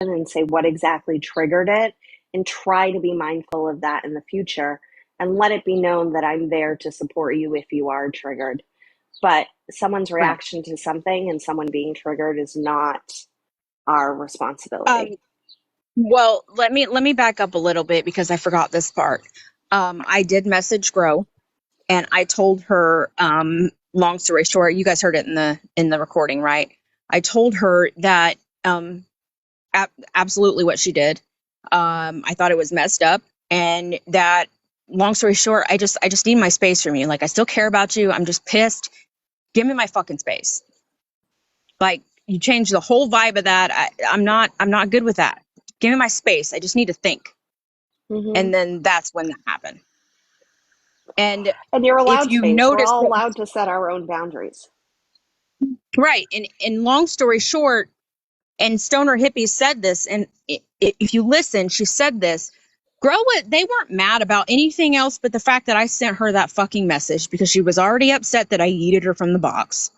and say what exactly triggered it, and try to be mindful of that in the future, and let it be known that I'm there to support you if you are triggered. But someone's Right. reaction to something and someone being triggered is not our Um, responsibility. well, let me back up a little bit because I forgot this part. I did message Grow and I told her, long story short, you guys heard it in the recording, right? I told her that absolutely what she did. I thought it was messed up, and that, long story short, I just need my space from you. Like, I still care about you. I'm just pissed. Give me my fucking space. Like, you changed the whole vibe of that. I'm not good with that. Give me my space. I just need to think. Mm-hmm. And then that's when that happened. And And you're if allowed you space. We're notice all that, allowed to set our own boundaries. right, and long story short, and Stoner Hippie said this, and if you listen, she said this. Grow it. They weren't mad about anything else but the fact that I sent her that fucking message because she was already upset that I yeeted her from the box.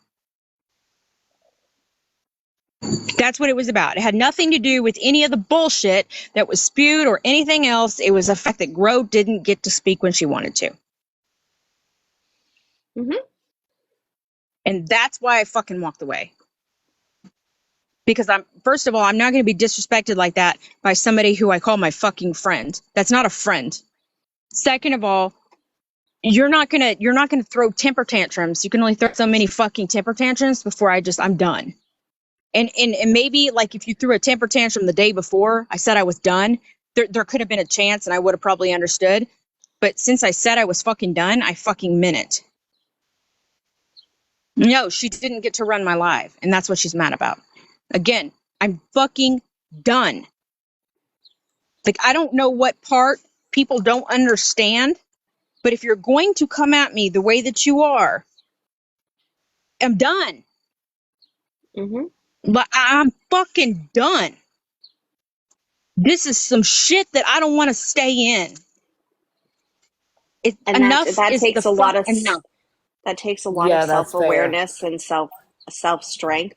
That's what it was about. It had nothing to do with any of the bullshit that was spewed or anything else. It was the fact that Grow didn't get to speak when she wanted to. Mm-hmm. And that's why I fucking walked away. Because first of all, I'm not going to be disrespected like that by somebody who I call my fucking friend. That's not a friend. Second of all, you're not gonna throw temper tantrums. You can only throw so many fucking temper tantrums before I'm done. And maybe, like, if you threw a temper tantrum the day before I said I was done, there could have been a chance and I would have probably understood. But since I said I was fucking done, I fucking meant it. No, she didn't get to run my live, and that's what she's mad about. Again, I'm fucking done. Like, I don't know what part people don't understand, but if you're going to come at me the way that you are, I'm done. Mm-hmm. But I'm fucking done. This is some shit that I don't want to stay in. And Enough that is the takes a fuck lot of enough. that takes a lot of Yeah, that's fair. self-awareness and self strength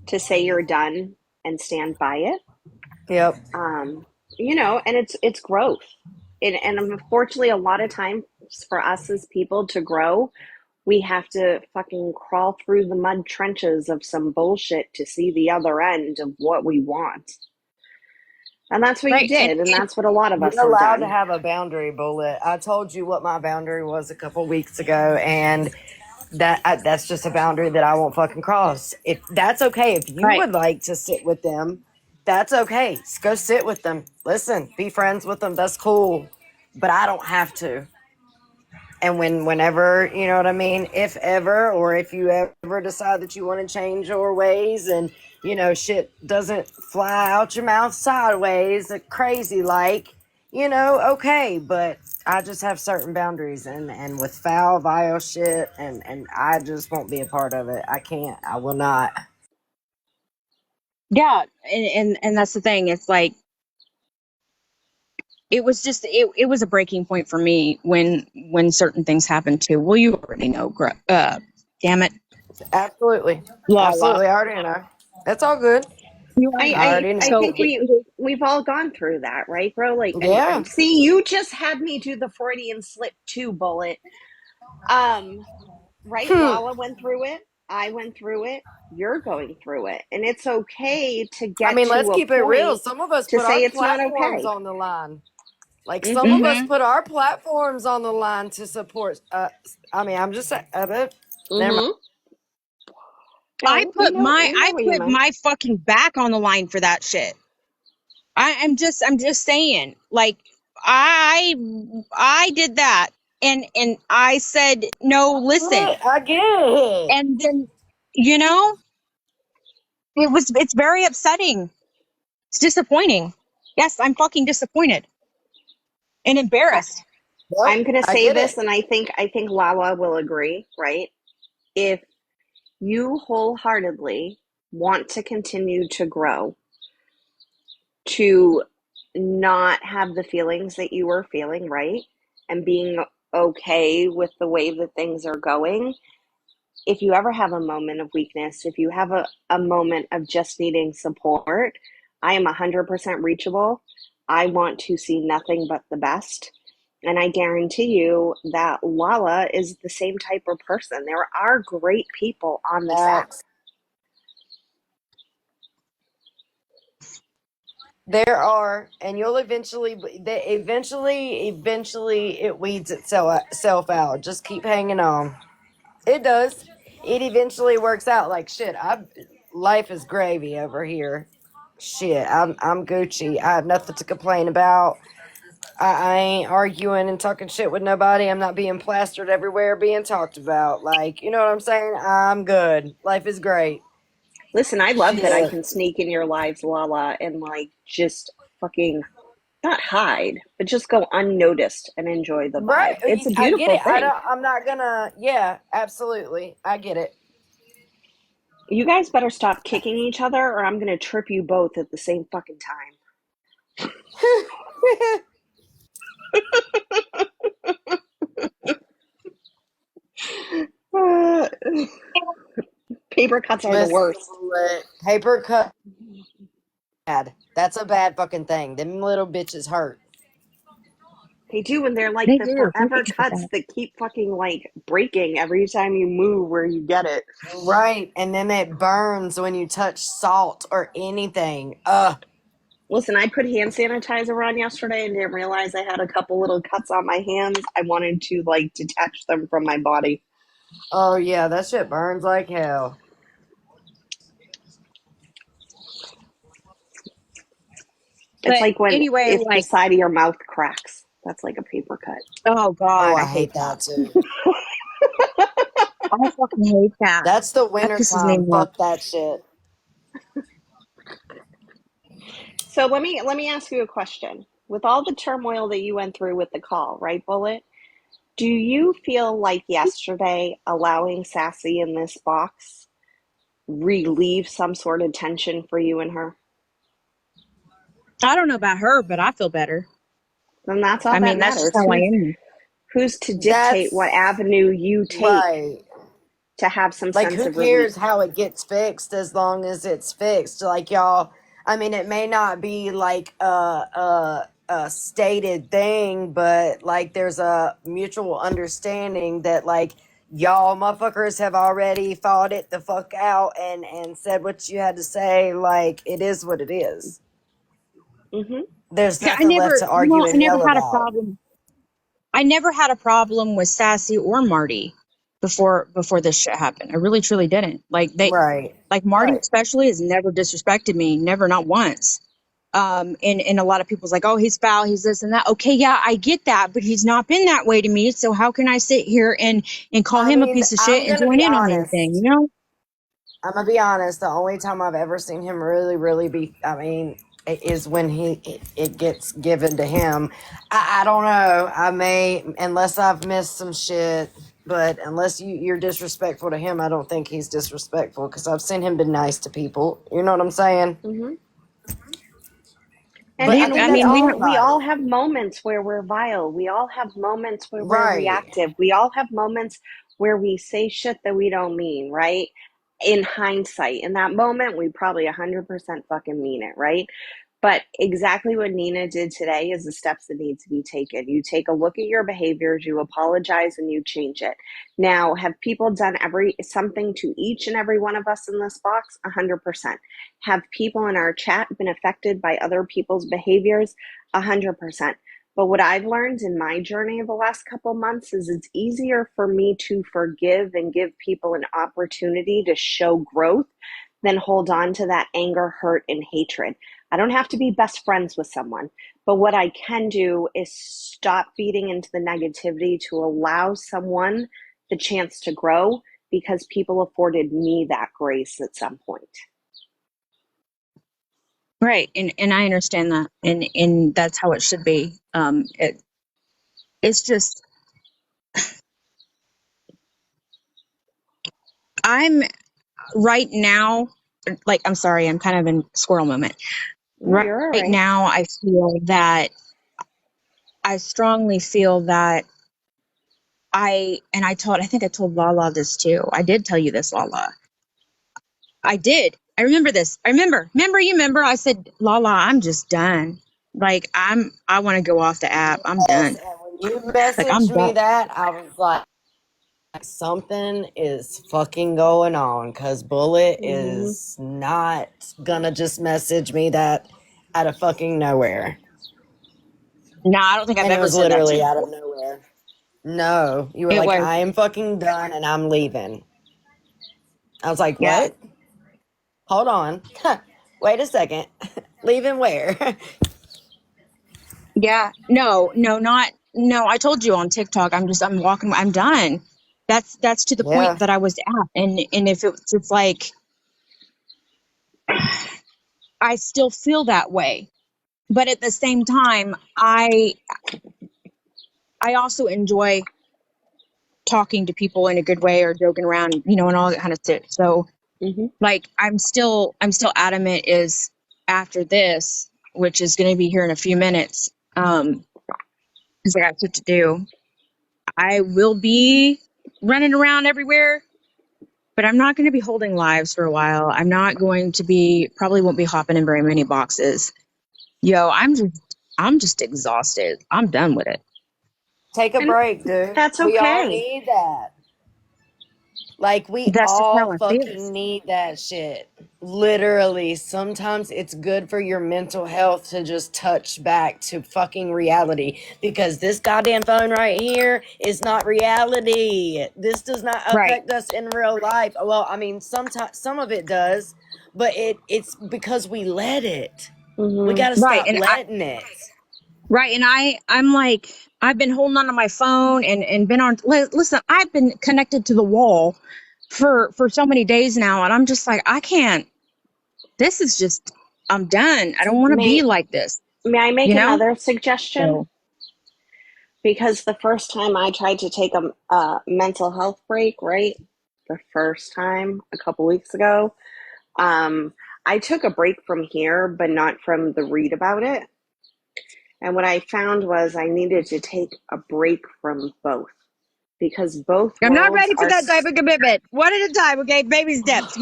to say you're done and stand by it. Yep. um, and it's growth. And unfortunately, a lot of times for us as people to grow, we have to fucking crawl through the mud trenches of some bullshit to see the other end of what we want. And that's what you Right. did, and that's what a lot of us You're have allowed to done. have a boundary, Bullet. I told you what my boundary was a couple weeks ago, and that's just a boundary that I won't fucking cross. If that's okay, if you Right. would like to sit with them, that's okay. Just go sit with them. Listen, be friends with them. That's cool, but I don't have to. And whenever, you know what I mean, if ever, or if you ever decide that you want to change your ways, and shit doesn't fly out your mouth sideways crazy, like, okay, but I just have certain boundaries, and with foul, vile shit, and I just won't be a part of it. I can't. I will not. Yeah. And that's the thing. It's like, it was a breaking point for me when certain things happened too. Well, you already know. Damn it. Absolutely. Lala. Absolutely. I already know. That's all good. You I, already I know. I already I know. So think we've all gone through that, right, bro? Like, Yeah. and see, you just had me do the Freudian slip too, Bullet. Um, right? Hmm. Lala went through it. I went through it. You're going through it. And it's okay to I get mean, let's to a keep it real. point Some of us to put our say it's not platforms okay. on the line. Like, some of Mm-hmm. us Mm-hmm. put our platforms on the line to support. I mean, I'm just saying. Never mind. Mm-hmm. No, we know I what you put meant. my fucking back on the line for that shit. I'm just saying, like, I I did that, and I said no, listen. I get it. And then, you know, it's very upsetting. It's disappointing. Yes, I'm fucking disappointed and I, embarrassed. Yep, I'm gonna I say get this, it. and I think Lala will agree, right? If you wholeheartedly want to continue to grow, to not have the feelings that you were feeling, right? And being okay with the way that things are going, if you ever have a moment of weakness, if you have a moment of just needing support, I am 100% reachable. I want to see nothing but the best. And I guarantee you that Lala is the same type of person. There are great people on this app. Facts. There are, and you'll eventually, it weeds itself out. Just keep hanging on. It does. It eventually works out. Like shit, life is gravy over here. Shit, I'm Gucci. I have nothing to complain about. I ain't arguing and talking shit with nobody. I'm not being plastered everywhere, being talked about. Like, you know what I'm saying? I'm good. Life is great. Listen, I love that I Shit. can sneak in your lives, Lala, and like just fucking not hide, but just go unnoticed and enjoy the Right. vibe. It's a I get beautiful it. thing. I'm not gonna, yeah, absolutely. I get it. You guys better stop kicking each other or I'm going to trip you both at the same fucking time. Paper cuts are the Listen, worst. paper cut bad. That's a bad fucking thing. Them little bitches hurt. They do, and they're like They the do. People forever get cuts that. that keep fucking like breaking every time you move where you get it. Right. And then it burns when you touch salt or anything. Ugh. Listen, I put hand sanitizer on yesterday and didn't realize I had a couple little cuts on my hands. I wanted to like detach them from my body. Oh yeah, that shit burns like hell. It's But like when anyway, if the like, side of your mouth cracks. That's like a paper cut. oh Oh, God, I I hate hate that. that too. I fucking hate that. That's the That winter pisses me time. off. Fuck that shit. So let me ask you a question. With all the turmoil that you went through with the call, right, Bullet? Do you feel like yesterday allowing Sassy in this box relieve some sort of tension for you and her? I don't know about her, but I feel better. Then that's all I that mean, that's just matters. how I Who's am. who's to dictate what That's avenue you take right. to have some Like, sense who of relief? cares how it gets fixed as long as it's fixed? Like, y'all, I mean, it may not be like a stated thing, but like, there's a mutual understanding that, like, y'all motherfuckers have already fought it the fuck out and said what you had to say. Like, it is what it is. Hmm. There's Yeah, nothing left to argue I and never yell had a about. problem. I never had a problem with Sassy or Marty before this shit happened. I really truly didn't. Right. Like Marty Right. especially has never disrespected me, never, not once. And a lot of people's like, oh, he's foul, he's this and that. Okay, yeah, I get that, but he's not been that way to me. So how can I sit here and call I him a mean, piece of shit I'm and gonna join be in on honest. anything, you know? I'm gonna be honest. The only time I've ever seen him really be, I mean, is when it gets given to him. I don't know. I may, unless I've missed some shit, but unless you're disrespectful to him, I don't think he's disrespectful because I've seen him be nice to people. You know what I'm saying? Hmm. And But I and think I that's mean, we we anybody, all have moments where we're vile. We all have moments where we're right? reactive. We all have moments where we say shit that we don't mean, right? In hindsight, in that moment, we probably 100% fucking mean it, right? But exactly what Nina did today is the steps that need to be taken. You take a look at your behaviors, you apologize, and you change it. Now, have people done every something to each and every one of us in this box? 100%. Have people in our chat been affected by other people's behaviors? 100%. But what I've learned in my journey of the last couple months is it's easier for me to forgive and give people an opportunity to show growth than hold on to that anger, hurt, and hatred. I don't have to be best friends with someone, but what I can do is stop feeding into the negativity to allow someone the chance to grow because people afforded me that grace at some point. Right. And I understand that. And that's how it should be. It's just, I'm right now, like, I'm sorry, I'm kind of in squirrel moment. No, Right you're all right. now, I strongly feel that I think I told Lala this too. I did tell you this, Lala. I did. I remember this. You remember, I said, Lala, I'm just done. Like, I want to go off the app. I'm Yes, done. and when you Like, I'm messaged me done. that, I was like, something is fucking going on because Bullet Hmm. is not gonna just message me that out of fucking nowhere. No, I don't think I've And it ever was said that to literally you out of before. nowhere. No, you were It like, was, I am fucking done and I'm leaving. I was like, yeah. what? Hold on. Wait a second. Leaving where? Yeah. No, no, not, no, I told you on TikTok, I'm walking, I'm done. That's to the point Yeah. that I was at. And if it's like, I still feel that way. But at the same time, I also enjoy talking to people in a good way or joking around, and all that kind of stuff. So Hmm. like I'm still adamant is after this, which is going to be here in a few minutes, because I got shit to do. I will be running around everywhere, but I'm not going to be holding lives for a while. I'm not going to be, probably won't be hopping in very many boxes. Yo, I'm just exhausted. I'm done with it. Take a And break, dude. that's We all okay. need that. Like, we That's just all how I feel. fucking need that shit. Literally, sometimes it's good for your mental health to just touch back to fucking reality because this goddamn phone right here is not reality. This does not Right, affect us in real life. Well, I mean, sometimes some of it does, but it's because we let it. We Hmm. got to right, stop letting it. right, and I'm like, I've been holding on to my phone and been on. Listen, I've been connected to the wall for so many days now, and I'm just like, I can't. This is just, I'm done. I don't want to be May like this, may I make you know. another suggestion? So Because the first time I tried to take a mental health break, right? The first time a couple weeks ago, um, I took a break from here, but not from the read about it. And what I found was I needed to take a break from both because both I'm not worlds ready for are that type of commitment. One at a time, okay? Baby steps,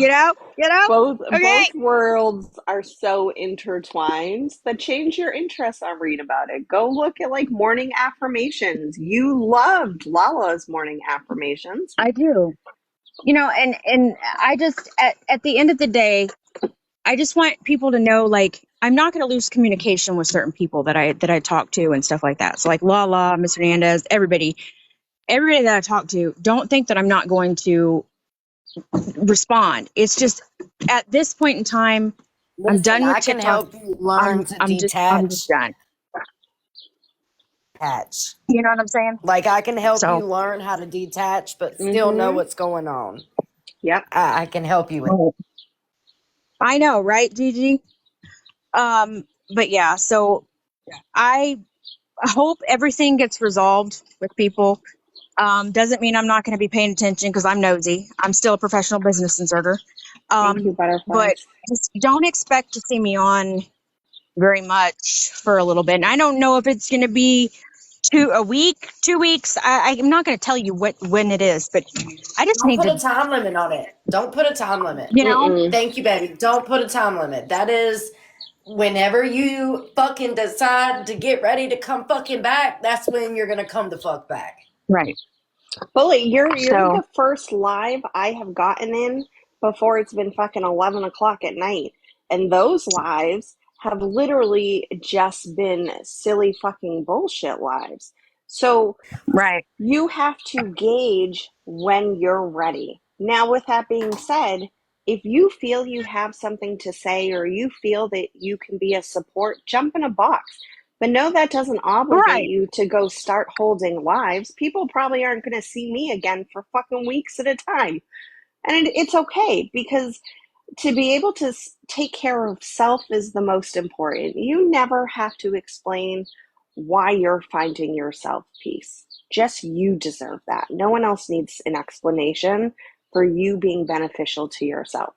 both Okay. worlds are so intertwined that change your interest on read about it. Go look at like morning affirmations. You loved Lala's morning affirmations. I do. And I just at the end of the day, I just want people to know, like, I'm not going to lose communication with certain people that I talk to and stuff like that. So like Lala, Miss Hernandez, everybody that I talk to, don't think that I'm not going to respond. It's just at this point in time, I'm Listen, done with I can TikTok. help you learn I'm to I'm just I'm just detach. done. Detach. You know what I'm saying? Like, I can help So you learn how to detach, but still know Mm-hmm. what's going on. Yep. I can help you with. well, I know, right, Gigi? But yeah, so I hope everything gets resolved with people. Doesn't mean I'm not going to be paying attention because I'm nosy. I'm still a professional business inserter. Thank you, But butterflies. just don't expect to see me on very much for a little bit. And I don't know if it's going to be a week, 2 weeks. I'm not going to tell you when it is, but I just Don't need put to, a time limit on it. Don't put a time limit. you know, Mm-mm. Thank you, baby. Don't put a time limit. That is whenever you fucking decide to get ready to come fucking back, that's when you're gonna come the fuck back. right. Bully, you're So, the first live I have gotten in before it's been fucking 11 o'clock at night, and those lives have literally just been silly fucking bullshit lives. So right, you have to gauge when you're ready. Now, with that being said, if you feel you have something to say or you feel that you can be a support, jump in a box. But no, that doesn't obligate right, you to go start holding lives. People probably aren't going to see me again for fucking weeks at a time. And it's okay because to be able to take care of self is the most important. You never have to explain why you're finding yourself peace. Just you deserve that. No one else needs an explanation for you being beneficial to yourself.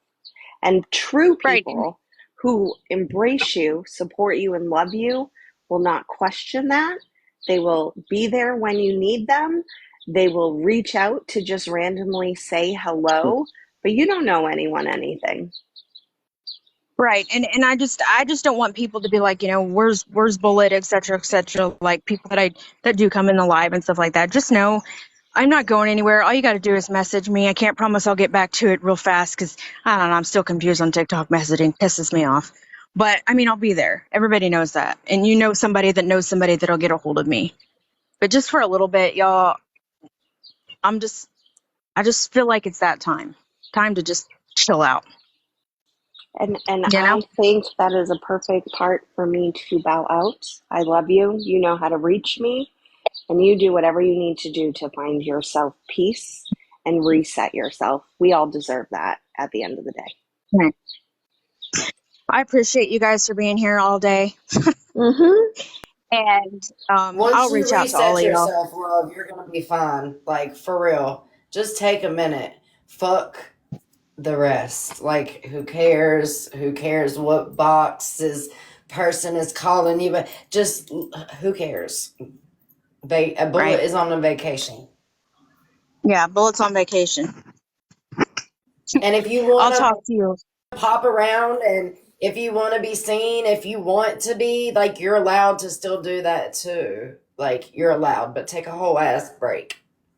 And true right. people who embrace you, support you, and love you will not question that. They will be there when you need them. They will reach out to just randomly say hello, but you don't know anyone anything. Right. And I just don't want people to be like, where's Bullet, et cetera, et cetera. Like people that do come in the live and stuff like that. Just know I'm not going anywhere. All you got to do is message me. I can't promise I'll get back to it real fast because I don't know. I'm still confused on TikTok messaging. Pisses me off. But I mean, I'll be there. Everybody knows that. And you know somebody that knows somebody that'll get a hold of me. But just for a little bit, y'all, I'm just, I just feel like it's that time to just chill out, And you know? I think that is a perfect part for me to bow out. I love you. You know how to reach me, and you do whatever you need to do to find yourself peace and reset yourself. We all deserve that at the end of the day. Right. I appreciate you guys for being here all day. Mm-hmm. And I'll Once you reach out to all reset of y'all. yourself, love, you're gonna be fine. Like for real. Just take a minute. Fuck the rest. Like who cares? Who cares what boxes person is calling you? But just who cares? A bullet Right. is on a vacation. Yeah, Bullet's on vacation. And if you I'll want to talk to you. pop around and if you want to be seen, if you want to be, like, you're allowed to still do that too. Like, you're allowed, but take a whole ass break.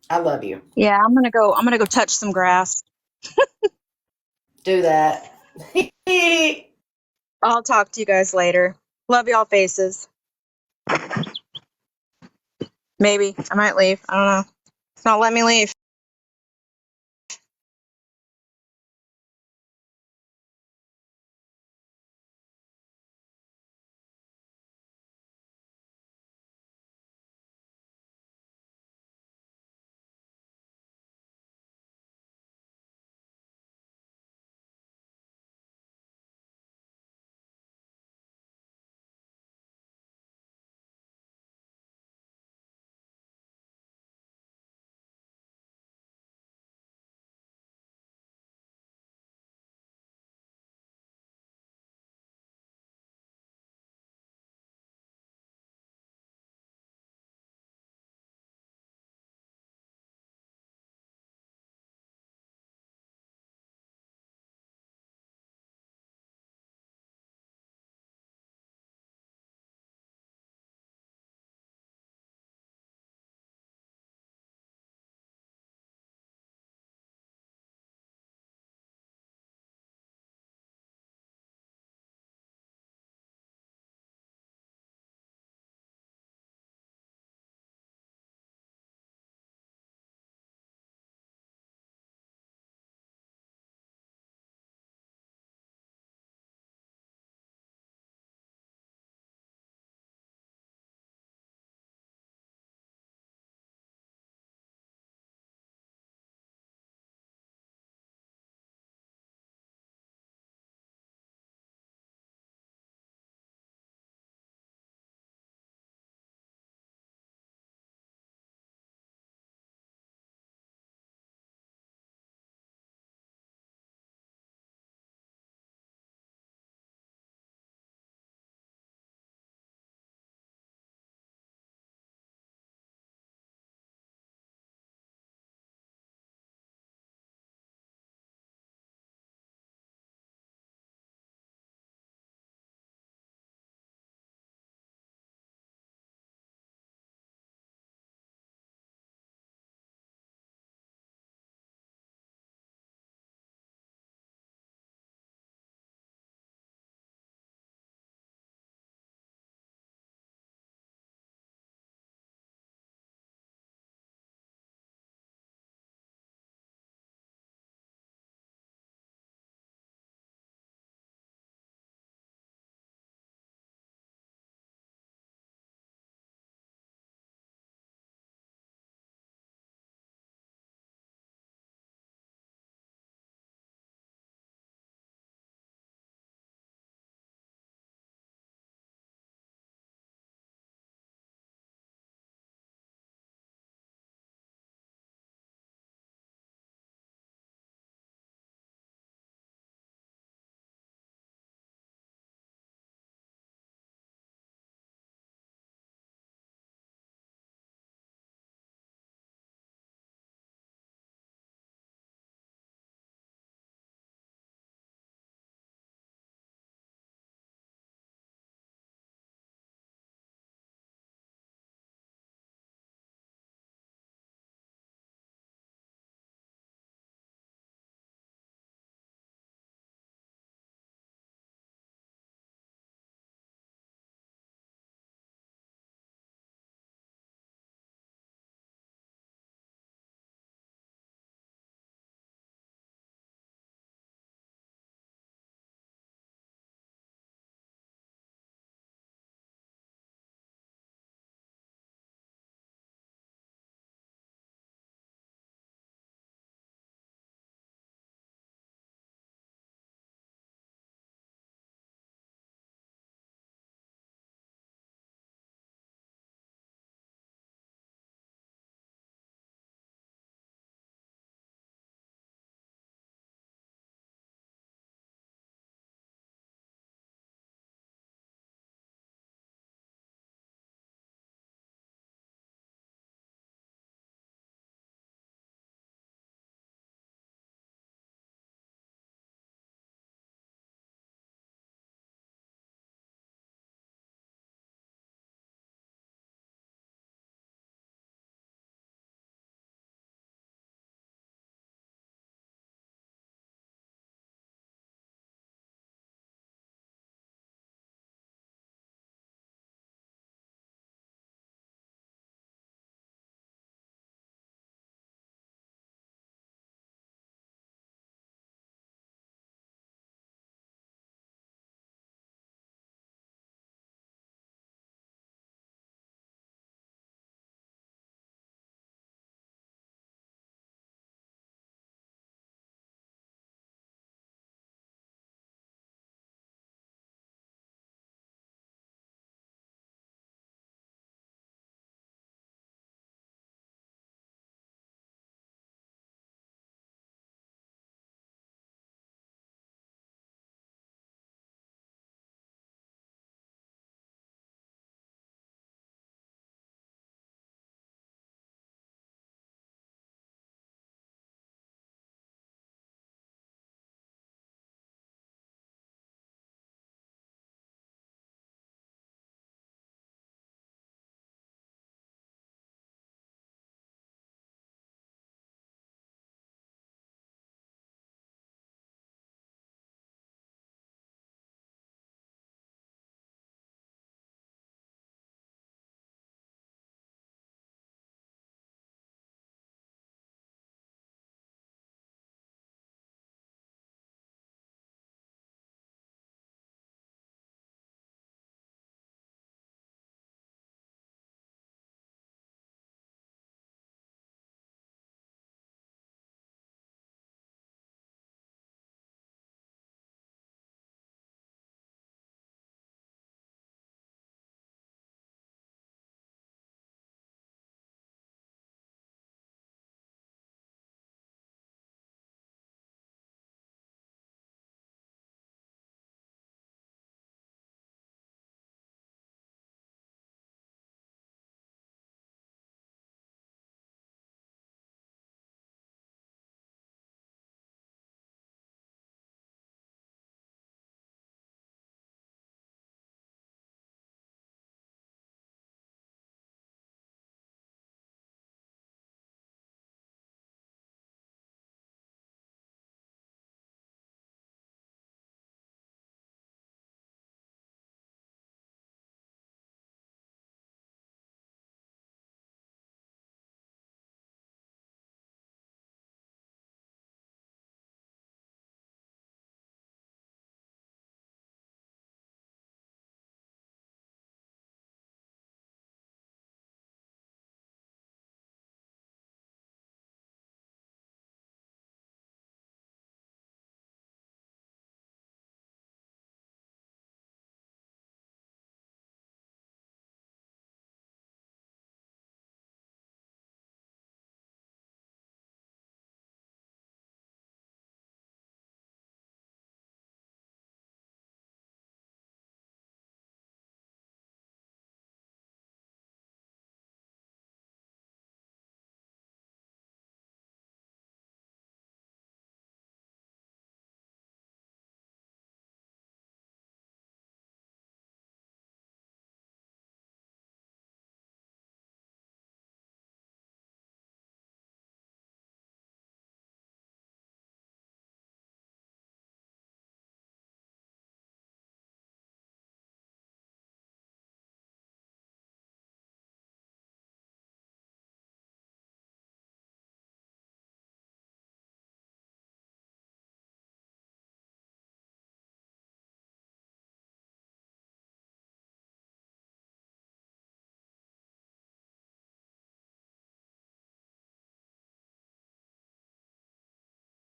I love you. Yeah, I'm gonna go touch some grass. Do that. I'll talk to you guys later. Love y'all faces. Maybe. I might leave. I don't know. It's not letting me leave.